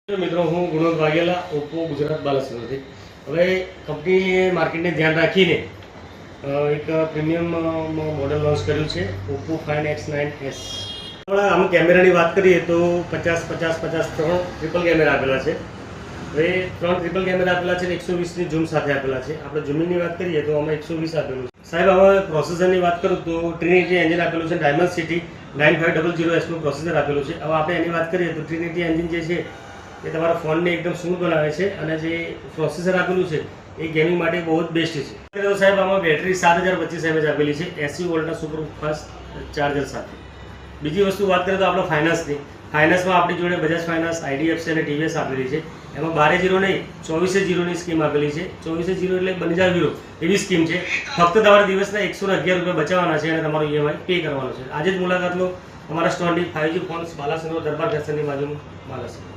મિત્રો હું ગુણવંત વાઘેલા ઓપ્પો ગુજરાત બાલાસિનોરથી હવે કંપનીએ માર્કેટને ધ્યાન રાખીને એક પ્રીમિયમ મોડલ લોન્ચ કર્યું છે ઓપ્પો Find X9s. આમ કેમેરાની વાત કરીએ તો 50-50-50 ત્રણ ટ્રિપલ કેમેરા આપેલા છે. હવે ત્રણ ટ્રિપલ કેમેરા આપેલા છે અને 120ની ઝૂમ સાથે આપેલા છે. આપણે ઝૂમિંગની વાત કરીએ તો આમાં 120 આપેલું છે. સાહેબ હવે પ્રોસેસરની વાત કરું તો ટ્રિનિટી એન્જિન આપેલું છે, Dimensity 9500S નું પ્રોસેસર આપેલું છે. હવે આપણે એની વાત કરીએ તો ટ્રિનિટી એન્જિન જે છે એ તમારા ફોનને એકદમ સ્મૂથ બનાવે છે અને જે પ્રોસેસર આપેલું છે એ ગેમિંગ માટે બહુ જ બેસ્ટ છે. તો સાહેબ આમાં બેટરી 7025 mAh આપેલી છે 80 વોલ્ટના સુપર ફાસ્ટ ચાર્જર સાથે. બીજી વસ્તુ વાત કરીએ તો આપણે ફાઇનાન્સમાં આપણી જોડે બજાજ ફાઇનાન્સ, IDFC અને TVS આપેલી છે. એમાં 12-0 નહીં 24-0ની સ્કીમ આપેલી છે. 24-0 એટલે બની જાય 0 એવી સ્કીમ છે. ફક્ત તમારા દિવસના 111 રૂપિયા બચાવવાના છે અને તમારો EMI પે કરવાનો છે. આજે જ મુલાકાત લો અમારા સ્ટોરની 5G ફોન્સ બાલાસિનોર દરબાર ફેશનની બાજુમાં બાલાસિનોર.